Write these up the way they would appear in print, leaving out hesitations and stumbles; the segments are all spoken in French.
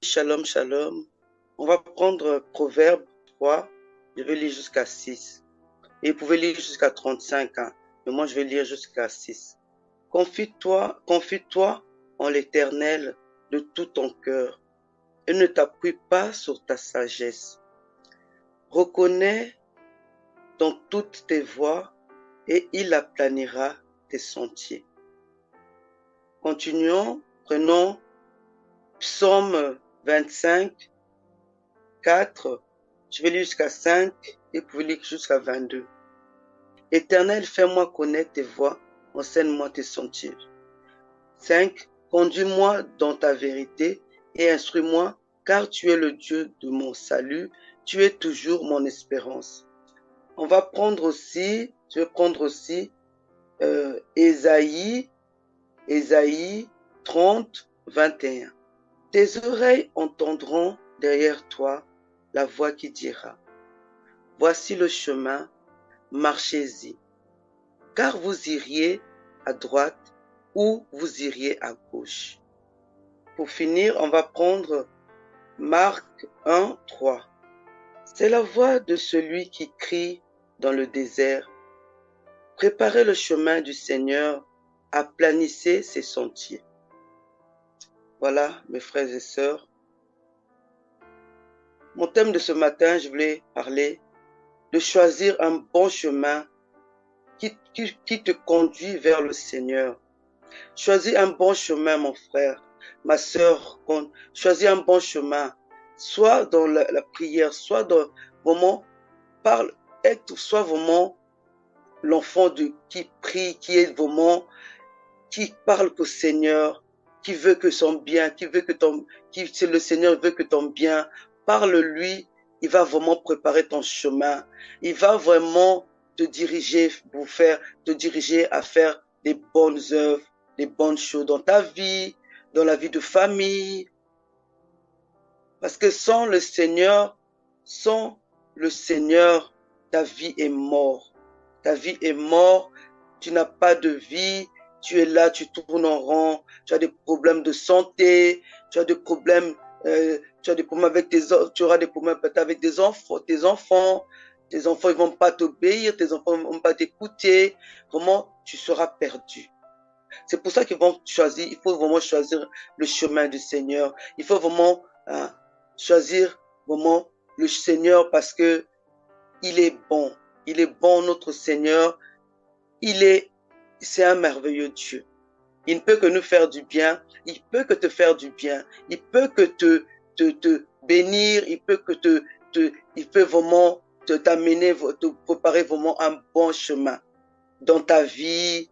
Shalom, shalom. On va prendre Proverbe 3. Je vais lire jusqu'à 6. Et vous pouvez lire jusqu'à 35, hein. Mais moi, je vais lire jusqu'à 6. Confie-toi en l'Éternel de tout ton cœur et ne t'appuie pas sur ta sagesse. Reconnais dans toutes tes voies et il aplanira tes sentiers. Continuons, prenons Psaume 25, 4. Je vais lire jusqu'à 5 et vous lire jusqu'à 22. Éternel, fais-moi connaître tes voies, enseigne-moi tes sentiers. 5. Conduis-moi dans ta vérité et instruis-moi, car tu es le Dieu de mon salut, tu es toujours mon espérance. Je vais prendre aussi Ésaïe 30, 21. Tes oreilles entendront derrière toi la voix qui dira, voici le chemin, marchez-y, car vous iriez à droite ou vous iriez à gauche. Pour finir, on va prendre Marc 1, 3. C'est la voix de celui qui crie dans le désert. Préparez le chemin du Seigneur, aplanissez ses sentiers. Voilà, mes frères et sœurs. Mon thème de ce matin, je voulais parler de choisir un bon chemin qui te conduit vers le Seigneur. Choisis un bon chemin, mon frère, ma sœur. Choisis un bon chemin, soit dans la prière, soit dans vraiment parle, soit vraiment l'enfant qui prie, qui est vraiment, qui parle au Seigneur, qui veut que son bien, si le Seigneur veut que ton bien, parle-lui, il va vraiment préparer ton chemin, il va vraiment te diriger à faire des bonnes œuvres, des bonnes choses dans ta vie, dans la vie de famille. Parce que sans le Seigneur, ta vie est morte. Ta vie est morte, tu n'as pas de vie, tu es là, tu tournes en rond, tu as des problèmes de santé, tu as des problèmes avec tu auras des problèmes avec tes enfants ils vont pas t'obéir, tes enfants ne vont pas t'écouter, vraiment, tu seras perdu. C'est pour ça il faut vraiment choisir le chemin du Seigneur. Il faut vraiment choisir vraiment le Seigneur parce que il est bon. Il est bon, notre Seigneur. C'est un merveilleux Dieu. Il ne peut que nous faire du bien. Il peut que te faire du bien. Il peut que te bénir. Il peut vraiment t'amener, te préparer vraiment un bon chemin dans ta vie.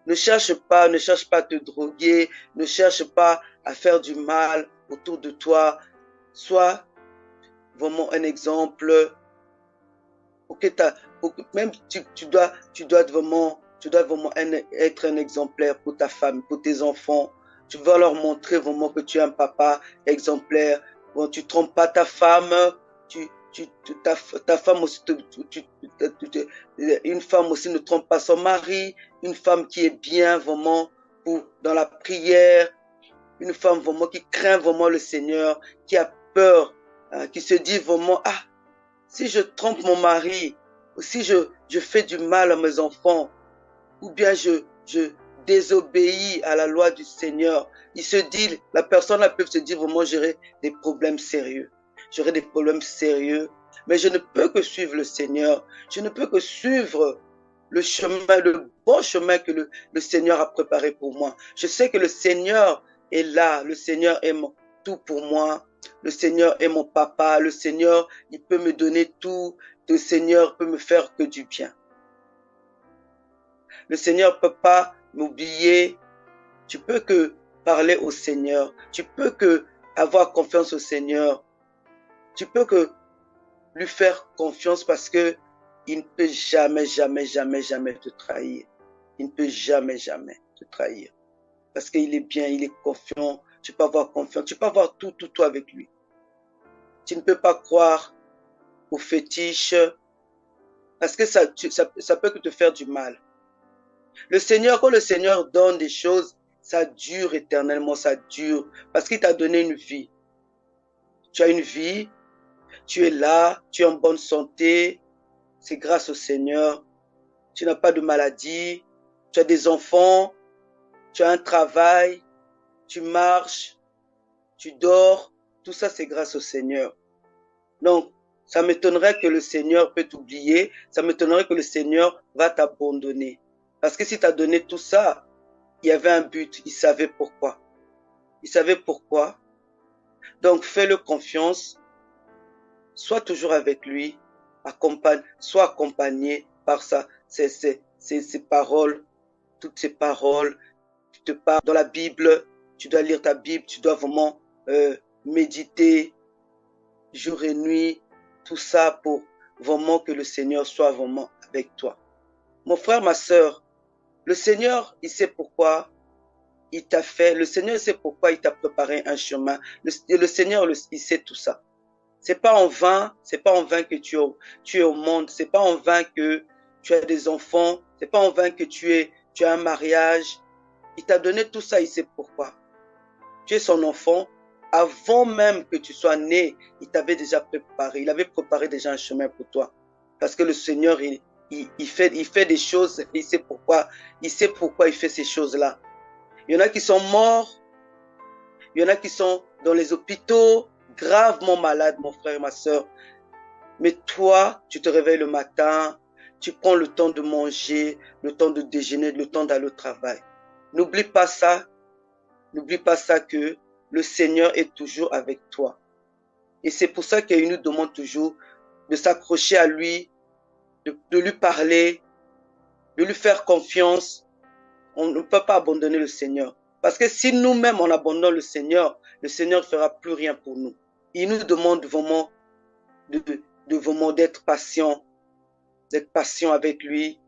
Ne cherche pas à te droguer. Ne cherche pas à faire du mal autour de toi. Sois vraiment un exemple. Même tu dois vraiment être un exemplaire pour ta femme, pour tes enfants. Tu vas leur montrer vraiment que tu es un papa exemplaire. Bon, tu trompes pas ta femme, ta femme aussi, une femme aussi ne trompe pas son mari, une femme qui est bien vraiment dans la prière, une femme vraiment qui craint vraiment le Seigneur, qui a peur, qui se dit vraiment, si je trompe mon mari, ou si je fais du mal à mes enfants, ou bien je désobéis à la loi du Seigneur, la personne peut se dire vraiment j'aurai des problèmes sérieux. J'aurai des problèmes sérieux, mais je ne peux que suivre le Seigneur. Je ne peux que suivre le bon chemin que le Seigneur a préparé pour moi. Je sais que le Seigneur est là, le Seigneur est tout pour moi. Le Seigneur est mon papa, le Seigneur, il peut me donner tout, le Seigneur peut me faire que du bien. Le Seigneur ne peut pas m'oublier. Tu peux que parler au Seigneur. Tu peux que avoir confiance au Seigneur. Tu peux que lui faire confiance parce que il ne peut jamais, jamais, jamais, jamais te trahir. Il ne peut jamais, jamais te trahir. Parce qu'il est bien, il est confiant. Tu peux avoir confiance. Tu peux avoir tout avec lui. Tu ne peux pas croire aux fétiches parce que ça peut te faire du mal. Quand le Seigneur donne des choses, Ça dure éternellement, ça dure. Parce qu'il t'a donné une vie. Tu as une vie, tu es là, tu es en bonne santé. C'est grâce au Seigneur. Tu n'as pas de maladie, tu as des enfants, tu as un travail, tu marches, tu dors. Tout ça, c'est grâce au Seigneur. Donc, ça m'étonnerait que le Seigneur peut t'oublier. Ça m'étonnerait que le Seigneur va t'abandonner. Parce que si tu as donné tout ça, il y avait un but. Il savait pourquoi. Il savait pourquoi. Donc, fais-le confiance. Sois toujours avec lui. Sois accompagné par ça. Ces paroles, toutes ces paroles. Tu te parles dans la Bible. Tu dois lire ta Bible. Tu dois vraiment méditer jour et nuit. Tout ça pour vraiment que le Seigneur soit vraiment avec toi. Mon frère, ma sœur, le Seigneur, il sait pourquoi il t'a fait. Le Seigneur sait pourquoi il t'a préparé un chemin. Le Seigneur, il sait tout ça. C'est pas en vain que tu es au monde. C'est pas en vain que tu as des enfants. C'est pas en vain que tu as un mariage. Il t'a donné tout ça, il sait pourquoi. Tu es son enfant. Avant même que tu sois né, il t'avait déjà préparé. Il avait préparé déjà un chemin pour toi. Parce que le Seigneur, il fait des choses, il sait pourquoi. Il sait pourquoi il fait ces choses-là. Il y en a qui sont morts. Il y en a qui sont dans les hôpitaux, gravement malades, mon frère, ma soeur. Mais toi, tu te réveilles le matin, tu prends le temps de manger, le temps de déjeuner, le temps d'aller au travail. N'oublie pas ça. N'oublie pas ça que le Seigneur est toujours avec toi. Et c'est pour ça qu'il nous demande toujours de s'accrocher à lui, de lui parler, de lui faire confiance. On ne peut pas abandonner le Seigneur. Parce que si nous-mêmes on abandonne le Seigneur ne fera plus rien pour nous. Il nous demande vraiment d'être patient avec lui.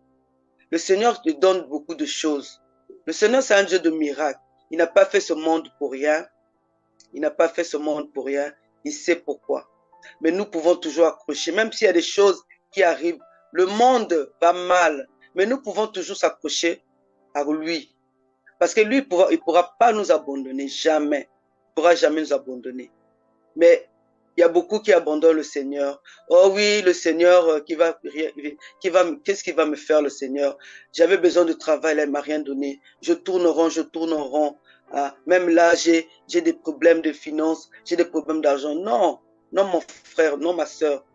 Le Seigneur te donne beaucoup de choses. Le Seigneur, c'est un Dieu de miracles. Il n'a pas fait ce monde pour rien. Il n'a pas fait ce monde pour rien. Il sait pourquoi. Mais nous pouvons toujours accrocher, même s'il y a des choses qui arrivent. Le monde va mal, mais nous pouvons toujours s'accrocher à lui. Parce que lui, il ne pourra pas nous abandonner, jamais. Il ne pourra jamais nous abandonner. Mais il y a beaucoup qui abandonnent le Seigneur. Oh oui, le Seigneur, qu'est-ce qu'il va me faire, le Seigneur? J'avais besoin de travail, là, il m'a rien donné. Je tourne en rond. Ah, même là, j'ai des problèmes de finances, j'ai des problèmes d'argent. Non, non, mon frère, non, ma soeur.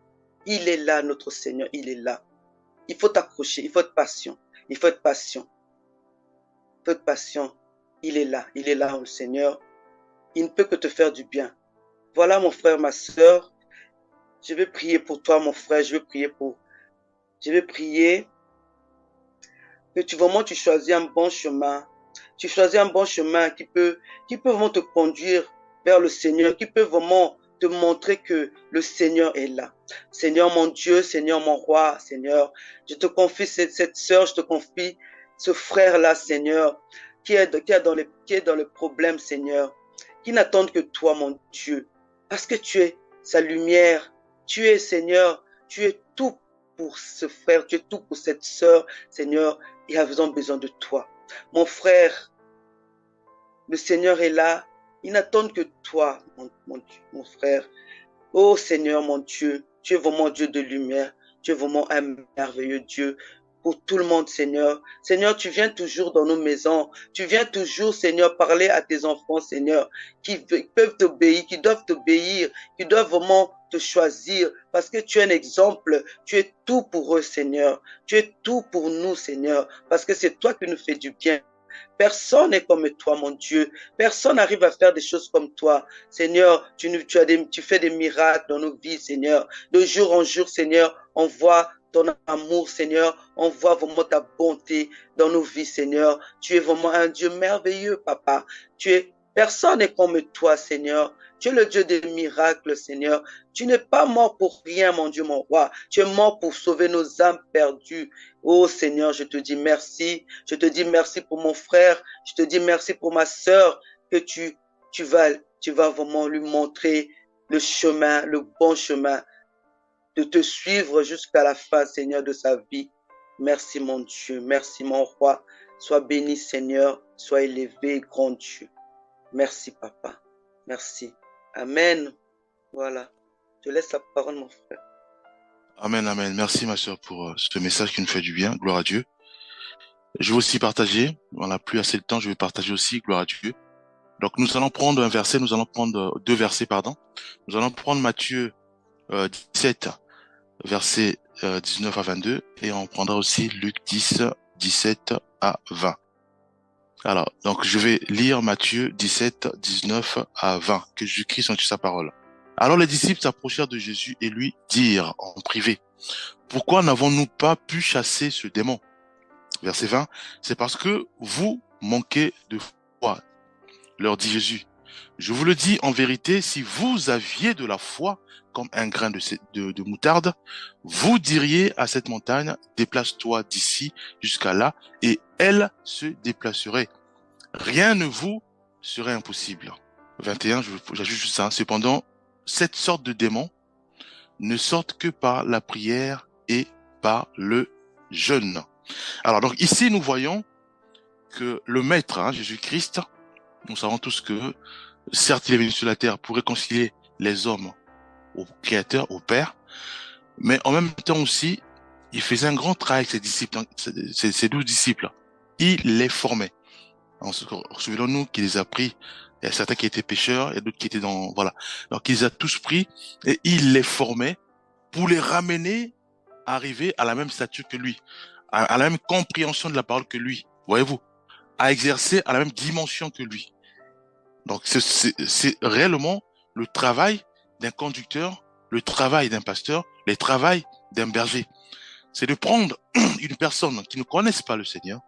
Il est là, notre Seigneur, il est là. Il faut t'accrocher, il faut être patient. Il faut être patient. Il faut être patient. Il est là, le Seigneur. Il ne peut que te faire du bien. Voilà, mon frère, ma soeur. Je vais prier pour toi, mon frère. Je vais prier que tu choisis un bon chemin. Tu choisis un bon chemin qui peut vraiment te conduire vers le Seigneur, qui peut vraiment te montrer que le Seigneur est là. Seigneur mon Dieu, Seigneur mon roi, Seigneur, je te confie cette sœur, je te confie ce frère-là, Seigneur, qui est dans le problème, Seigneur, qui n'attendent que toi, mon Dieu, parce que tu es sa lumière, tu es, Seigneur, tu es tout pour ce frère, tu es tout pour cette sœur, Seigneur, ils ont besoin de toi. Mon frère, le Seigneur est là, ils n'attendent que toi, mon frère. Oh Seigneur, mon Dieu, tu es vraiment Dieu de lumière, tu es vraiment un merveilleux Dieu pour tout le monde, Seigneur. Seigneur, tu viens toujours dans nos maisons, tu viens toujours, Seigneur, parler à tes enfants, Seigneur, qui peuvent t'obéir, qui doivent t'obéir, qui doivent vraiment te choisir, parce que tu es un exemple, tu es tout pour eux, Seigneur, tu es tout pour nous, Seigneur, parce que c'est toi qui nous fais du bien. Personne n'est comme toi, mon Dieu. Personne n'arrive à faire des choses comme toi. Seigneur, tu fais des miracles dans nos vies, Seigneur. De jour en jour, Seigneur, on voit ton amour, Seigneur. On voit vraiment ta bonté dans nos vies, Seigneur. Tu es vraiment un Dieu merveilleux, Papa. Personne n'est comme toi, Seigneur. Tu es le Dieu des miracles, Seigneur. Tu n'es pas mort pour rien, mon Dieu, mon roi. Tu es mort pour sauver nos âmes perdues. Oh Seigneur, je te dis merci. Je te dis merci pour mon frère. Je te dis merci pour ma sœur que tu vas vraiment lui montrer le chemin, le bon chemin, de te suivre jusqu'à la fin, Seigneur, de sa vie. Merci mon Dieu, merci mon roi. Sois béni, Seigneur. Sois élevé, grand Dieu. Merci, Papa. Merci. Amen. Voilà. Je laisse la parole, mon frère. Amen, amen. Merci, ma sœur, pour ce message qui nous fait du bien. Gloire à Dieu. Je vais aussi partager. On n'a plus assez de temps. Je vais partager aussi. Gloire à Dieu. Donc, nous allons prendre un verset. Nous allons prendre deux versets, pardon. Nous allons prendre Matthieu 17, versets 19 à 22. Et on prendra aussi Luc 10, 17 à 20. Alors, donc, je vais lire Matthieu 17, 19 à 20. Que Jésus-Christ soit sa parole. Alors, les disciples s'approchèrent de Jésus et lui dirent en privé: pourquoi n'avons-nous pas pu chasser ce démon? Verset 20, c'est parce que vous manquez de foi, leur dit Jésus. Je vous le dis en vérité, si vous aviez de la foi comme un grain de moutarde, vous diriez à cette montagne: déplace-toi d'ici jusqu'à là, et elle se déplacerait. Rien ne vous serait impossible. 21, j'ajoute juste ça. Cependant, cette sorte de démons ne sortent que par la prière et par le jeûne. Alors donc ici nous voyons que le Maître, Jésus-Christ, nous savons tous que certes il est venu sur la terre pour réconcilier les hommes au Créateur, au Père, mais en même temps aussi il faisait un grand travail avec ses disciples, ses 12 disciples. Il les formait. Souvenons-nous qu'il les a pris. Il y a certains qui étaient pécheurs, il y a d'autres qui étaient dans... Voilà. Donc il les a tous pris et il les formait pour les ramener à arriver à la même stature que lui, à la même compréhension de la parole que lui, voyez-vous, à exercer à la même dimension que lui. Donc c'est réellement le travail d'un conducteur, le travail d'un pasteur, le travail d'un berger. C'est de prendre une personne qui ne connaisse pas le Seigneur,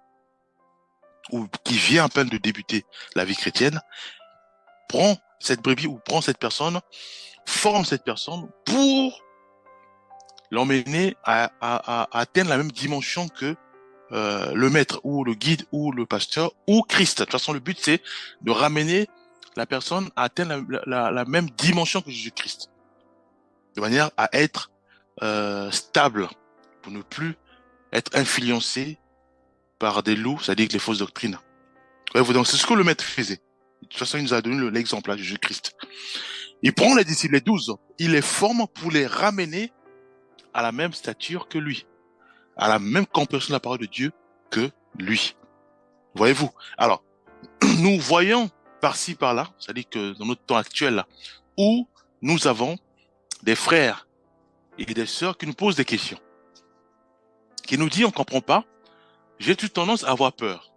ou qui vient à peine de débuter la vie chrétienne, prend cette brebis ou prend cette personne, forme cette personne pour l'emmener à atteindre la même dimension que le maître ou le guide ou le pasteur ou Christ. De toute façon, le but, c'est de ramener la personne à atteindre la même dimension que Jésus-Christ, de manière à être stable, pour ne plus être influencé par des loups, c'est-à-dire les fausses doctrines. Ouais, donc c'est ce que le maître faisait. De toute façon, il nous a donné l'exemple à Jésus-Christ. Il prend les disciples, les 12, il les forme pour les ramener à la même stature que lui, à la même compréhension de la parole de Dieu que lui. Voyez-vous? Alors, nous voyons par-ci, par-là, c'est-à-dire que dans notre temps actuel, là, où nous avons des frères et des sœurs qui nous posent des questions, qui nous disent: on ne comprend pas, j'ai toute tendance à avoir peur.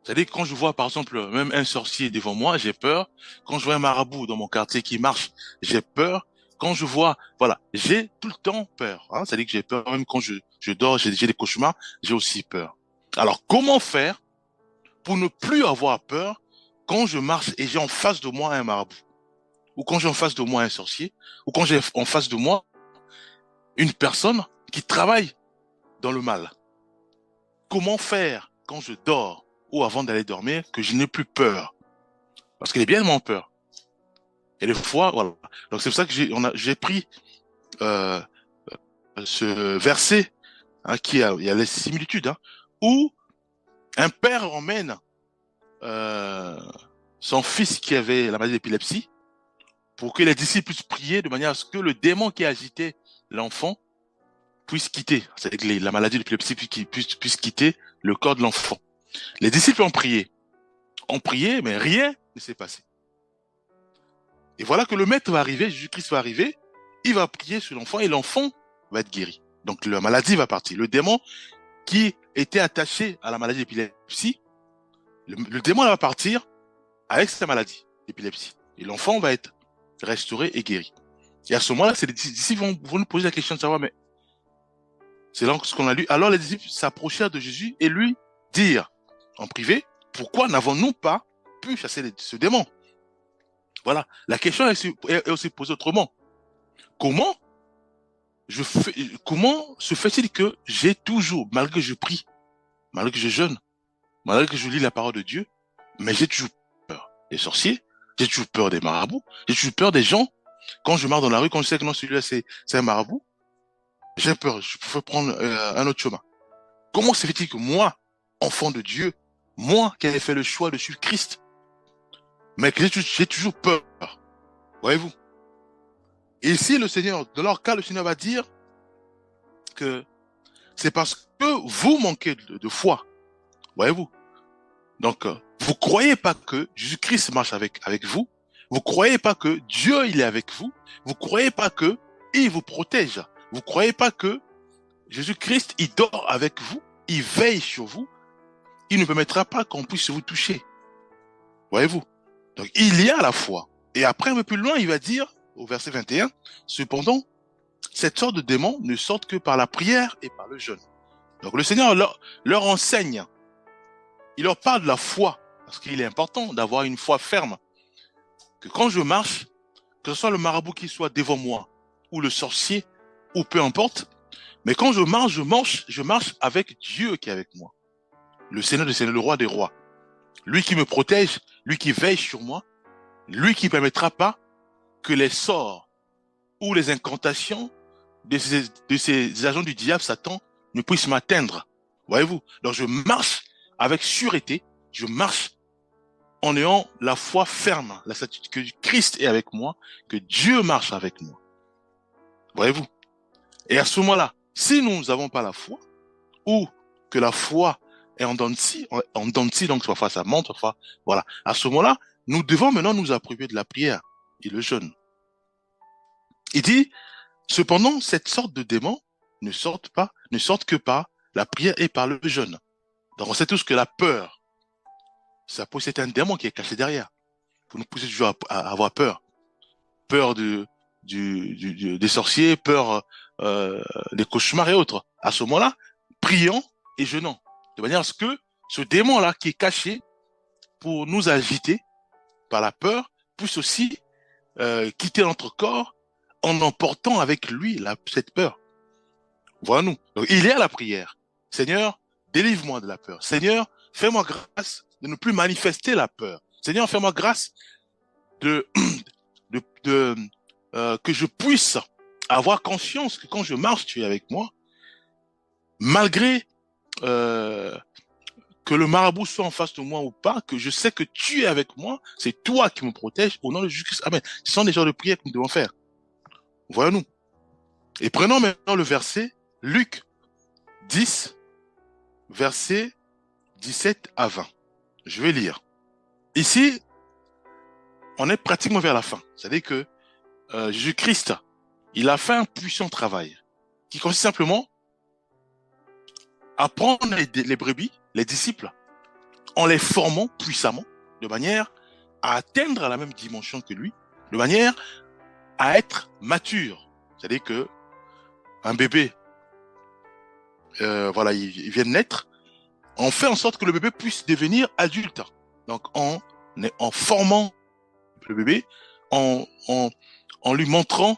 C'est-à-dire que quand je vois, par exemple, même un sorcier devant moi, j'ai peur. Quand je vois un marabout dans mon quartier qui marche, j'ai peur. Quand je vois, voilà, j'ai tout le temps peur. C'est-à-dire que j'ai peur, même quand je dors, j'ai des cauchemars, j'ai aussi peur. Alors, comment faire pour ne plus avoir peur quand je marche et j'ai en face de moi un marabout, ou quand j'ai en face de moi un sorcier, ou quand j'ai en face de moi une personne qui travaille dans le mal? Comment faire quand je dors ou avant d'aller dormir que je n'ai plus peur? Parce qu'il est bien moins peur. Et des fois, voilà. Donc c'est pour ça que j'ai pris ce verset, il y a les similitudes, où un père emmène son fils qui avait la maladie d'épilepsie pour que les disciples puissent prier de manière à ce que le démon qui agitait l'enfant puisse quitter, c'est-à-dire que la maladie d'épilepsie puisse quitter le corps de l'enfant. Les disciples ont prié, mais rien ne s'est passé. Et voilà que le maître va arriver, Jésus-Christ va arriver, il va prier sur l'enfant et l'enfant va être guéri. Donc la maladie va partir. Le démon qui était attaché à la maladie d'épilepsie, le démon va partir avec sa maladie d'épilepsie. Et l'enfant va être restauré et guéri. Et à ce moment-là, les disciples vont nous poser la question de savoir, mais c'est là ce qu'on a lu. Alors les disciples s'approchèrent de Jésus et lui dirent en privé: pourquoi n'avons-nous pas pu chasser ce démon? Voilà. La question est aussi posée autrement. Comment se fait-il que j'ai toujours, malgré que je prie, malgré que je jeûne, malgré que je lis la parole de Dieu, mais j'ai toujours peur des sorciers, j'ai toujours peur des marabouts, j'ai toujours peur des gens. Quand je marche dans la rue, quand je sais que non, celui-là c'est un marabout, j'ai peur, je préfère prendre un autre chemin. Comment se fait-il que moi, enfant de Dieu, moi qui avais fait le choix de suivre Christ, mais que j'ai toujours peur. Voyez-vous? Et ici, le Seigneur, dans leur cas, le Seigneur va dire que c'est parce que vous manquez de foi. Voyez-vous? Donc, vous croyez pas que Jésus-Christ marche avec vous. Vous croyez pas que Dieu, il est avec vous. Vous croyez pas que il vous protège. Vous croyez pas que Jésus-Christ, il dort avec vous. Il veille sur vous. Il ne permettra pas qu'on puisse vous toucher. Voyez-vous? Donc, il y a la foi. Et après, un peu plus loin, il va dire, au verset 21, cependant, cette sorte de démons ne sortent que par la prière et par le jeûne. Donc, le Seigneur leur enseigne. Il leur parle de la foi. Parce qu'il est important d'avoir une foi ferme. Que quand je marche, que ce soit le marabout qui soit devant moi, ou le sorcier, ou peu importe, mais quand je marche avec Dieu qui est avec moi. Le Seigneur, le roi des rois. Lui qui me protège, lui qui veille sur moi, lui qui ne permettra pas que les sorts ou les incantations de ces agents du diable, Satan, ne puissent m'atteindre. Voyez-vous? Donc je marche avec sûreté, je marche en ayant la foi ferme, la certitude que Christ est avec moi, que Dieu marche avec moi. Voyez-vous? Et à ce moment-là, si nous n'avons pas la foi, ou que la foi est en dents de scie, donc parfois ça monte, parfois, voilà. À ce moment-là, nous devons maintenant nous approprier de la prière et le jeûne. Il dit, cependant, cette sorte de démons ne sortent que par la prière et par le jeûne. Donc on sait tous que la peur, c'est un démon qui est caché derrière. Vous nous poussez toujours à avoir peur. Peur des sorciers, peur des cauchemars et autres. À ce moment-là, prions et jeûnons. De manière à ce que ce démon-là qui est caché pour nous agiter par la peur puisse aussi quitter notre corps en emportant avec lui cette peur. Voilà nous. Donc, il est à la prière. Seigneur, délivre-moi de la peur. Seigneur, fais-moi grâce de ne plus manifester la peur. Seigneur, fais-moi grâce que je puisse avoir conscience que quand je marche, tu es avec moi, malgré que le marabout soit en face de moi ou pas, que je sais que tu es avec moi, c'est toi qui me protèges au nom de Jésus-Christ. Amen. Ce sont des genres de prières que nous devons faire. Voyons-nous. Et prenons maintenant le verset Luc 10, verset 17 à 20. Je vais lire. Ici, on est pratiquement vers la fin. C'est-à-dire que Jésus-Christ, il a fait un puissant travail qui consiste simplement à prendre les brebis, les disciples, en les formant puissamment, de manière à atteindre la même dimension que lui, de manière à être mature. C'est-à-dire que un bébé, il vient de naître, on fait en sorte que le bébé puisse devenir adulte. Donc, en formant le bébé, en lui montrant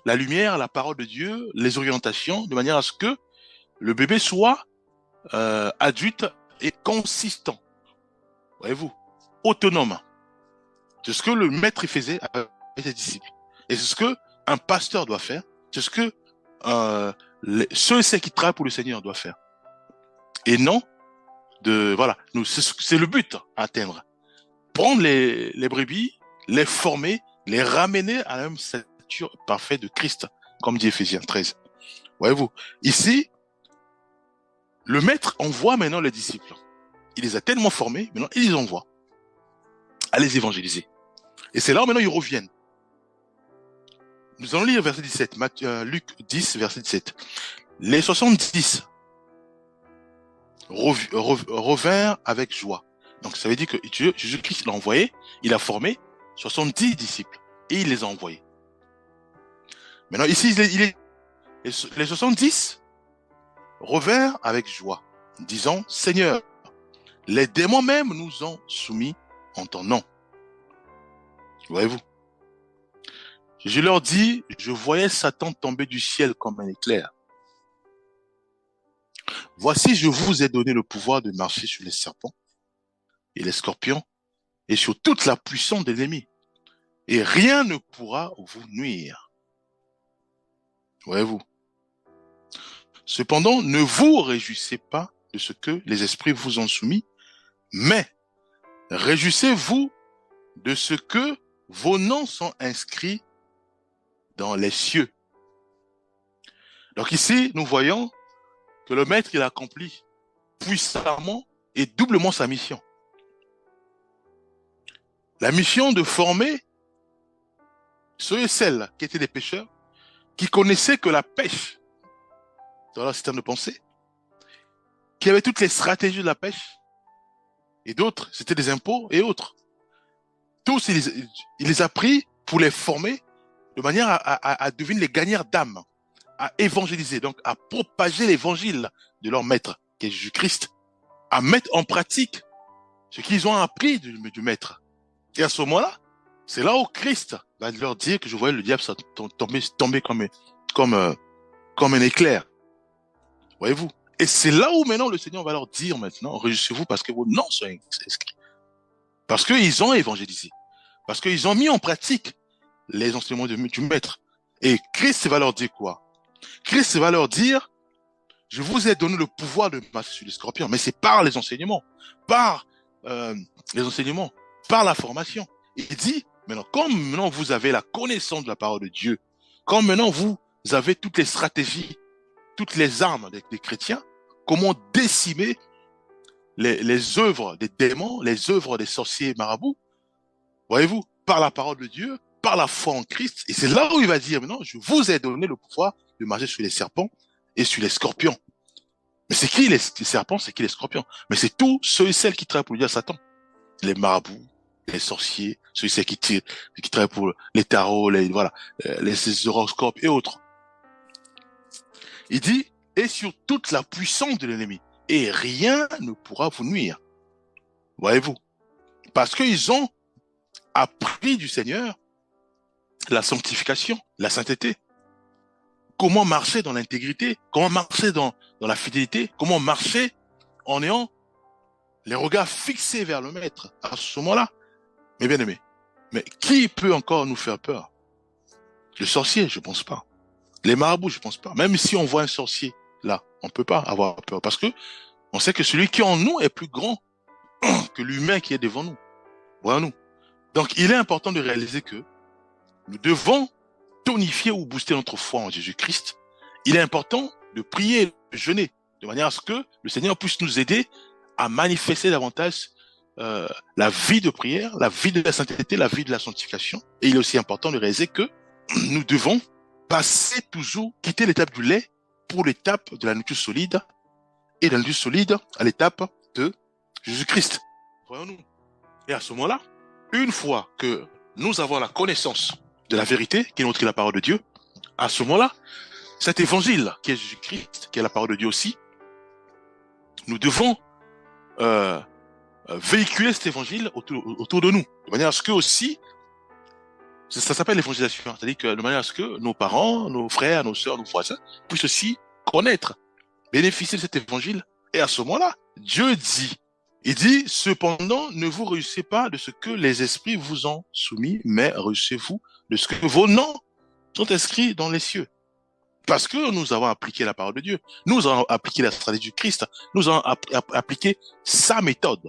la lumière, la parole de Dieu, les orientations, de manière à ce que le bébé soit adulte et consistant. Voyez-vous, autonome. C'est ce que le maître faisait avec ses disciples. Et c'est ce que un pasteur doit faire. C'est ce que ceux et celles qui travaillent pour le Seigneur doivent faire. Et non c'est le but à atteindre. Prendre les brebis, les former, les ramener à la même stature parfaite de Christ, comme dit Éphésiens 13. Voyez-vous, ici, le maître envoie maintenant les disciples. Il les a tellement formés, maintenant il les envoie à les évangéliser. Et c'est là où maintenant ils reviennent. Nous allons lire verset 17, Luc 10, verset 17. Les 70 revinrent avec joie. Donc ça veut dire que Jésus-Christ l'a envoyé, il a formé 70 disciples et il les a envoyés. Maintenant ici, les 70 revinrent avec joie, disant, Seigneur, les démons même nous ont soumis en ton nom. Voyez-vous? Je leur dis, je voyais Satan tomber du ciel comme un éclair. Voici, je vous ai donné le pouvoir de marcher sur les serpents et les scorpions et sur toute la puissance de l'ennemi. Et rien ne pourra vous nuire. Voyez-vous? Cependant, ne vous réjouissez pas de ce que les esprits vous ont soumis, mais réjouissez-vous de ce que vos noms sont inscrits dans les cieux. Donc ici, nous voyons que le maître, il accomplit puissamment et doublement sa mission. La mission de former ceux et celles qui étaient des pêcheurs, qui connaissaient que la pêche, dans leur système de pensée, qui avaient toutes les stratégies de la pêche, et d'autres, c'était des impôts et autres. Tous, il les a pris pour les former de manière à devenir les gagnants d'âme, à évangéliser, donc à propager l'évangile de leur maître, qui est Jésus-Christ, à mettre en pratique ce qu'ils ont appris du maître. Et à ce moment-là, c'est là où Christ va leur dire que je voyais le diable tomber comme un éclair. Voyez-vous? Et c'est là où maintenant le Seigneur va leur dire maintenant, réjouissez-vous parce que vos noms sont inscrits. Parce qu'ils ont évangélisé. Parce qu'ils ont mis en pratique les enseignements du maître. Et Christ va leur dire quoi? Christ va leur dire, je vous ai donné le pouvoir de marcher sur les scorpions, mais c'est par les enseignements, par la formation. Il dit, maintenant, comme maintenant vous avez la connaissance de la parole de Dieu, comme maintenant vous avez toutes les stratégies, toutes les armes des chrétiens, comment décimer les œuvres des démons, les œuvres des sorciers marabouts, voyez-vous, par la parole de Dieu, par la foi en Christ. Et c'est là où il va dire, maintenant, je vous ai donné le pouvoir de marcher sur les serpents et sur les scorpions. Mais c'est qui les serpents, c'est qui les scorpions? Mais c'est tous ceux et celles qui travaillent pour le diable Satan. Les marabouts, les sorciers, ceux et celles qui travaillent pour les tarots, les horoscopes et autres. Il dit, et sur toute la puissance de l'ennemi. Et rien ne pourra vous nuire. Voyez-vous? Parce qu'ils ont appris du Seigneur la sanctification, la sainteté. Comment marcher dans l'intégrité, comment marcher dans la fidélité, comment marcher en ayant les regards fixés vers le maître. À ce moment-là, mes bien-aimés, mais qui peut encore nous faire peur? Le sorcier, je pense pas. Les marabouts, je pense pas. Même si on voit un sorcier là, on peut pas avoir peur parce que on sait que celui qui est en nous est plus grand que l'humain qui est devant nous. Voyons-nous. Donc, il est important de réaliser que nous devons tonifier ou booster notre foi en Jésus-Christ. Il est important de prier et de jeûner de manière à ce que le Seigneur puisse nous aider à manifester davantage la vie de prière, la vie de la sainteté, la vie de la sanctification. Et il est aussi important de réaliser que nous devons passer toujours, quitter l'étape du lait pour l'étape de la nourriture solide et de la nourriture solide à l'étape de Jésus-Christ. Voyons-nous. Et à ce moment-là, une fois que nous avons la connaissance de la vérité, qui est notre la parole de Dieu, à ce moment-là, cet évangile qui est Jésus-Christ, qui est la parole de Dieu aussi, nous devons véhiculer cet évangile autour de nous, de manière à ce que aussi, ça s'appelle l'évangélisation, c'est-à-dire que de manière à ce que nos parents, nos frères, nos sœurs, nos voisins puissent aussi connaître, bénéficier de cet évangile. Et à ce moment-là, Dieu dit, il dit, cependant, ne vous réussissez pas de ce que les esprits vous ont soumis, mais réussissez-vous de ce que vos noms sont inscrits dans les cieux. Parce que nous avons appliqué la parole de Dieu, nous avons appliqué la stratégie du Christ, nous avons appliqué sa méthode.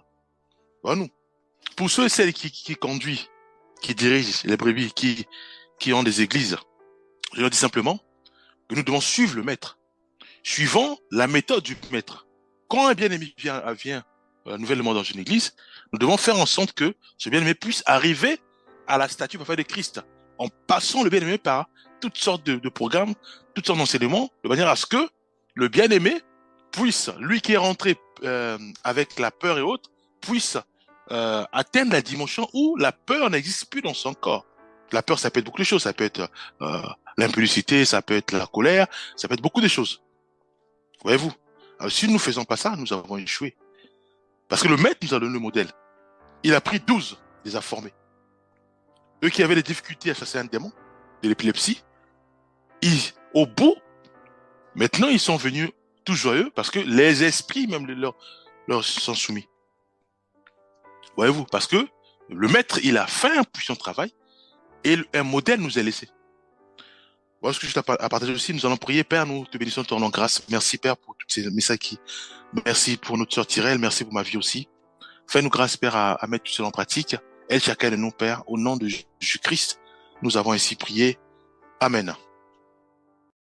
Voilà, nous. Pour ceux et celles qui conduisent, qui dirigent les brebis, qui ont des églises, je leur dis simplement que nous devons suivre le maître, suivant la méthode du maître. Quand un bien-aimé vient nouvellement dans une église, nous devons faire en sorte que ce bien-aimé puisse arriver à la statue parfaite de Christ, en passant le bien-aimé par toutes sortes de programmes, toutes sortes d'enseignements, de manière à ce que le bien-aimé puisse, lui qui est rentré avec la peur et autres, puisse atteindre la dimension où la peur n'existe plus dans son corps. La peur, ça peut être beaucoup de choses, ça peut être l'impudicité, ça peut être la colère, ça peut être beaucoup de choses. Voyez-vous? Alors, si nous ne faisons pas ça, nous avons échoué. Parce que le maître nous a donné le modèle. Il a pris 12, il les a formés. Eux qui avaient des difficultés à chasser un démon, de l'épilepsie, au bout, maintenant ils sont venus tout joyeux parce que les esprits même leur sont soumis. Voyez-vous, parce que le maître, il a fait un puissant travail et un modèle nous est laissé. Voilà ce que je t'ai à partager aussi. Nous allons prier. Père, nous te bénissons, te rendons grâce. Merci, Père, pour tous ces messages merci pour notre sœur Tyrell. Merci pour ma vie aussi. Fais-nous grâce, Père, à mettre tout cela en pratique. Elle, chacun de nous, Père, au nom de Jésus-Christ, nous avons ainsi prié. Amen.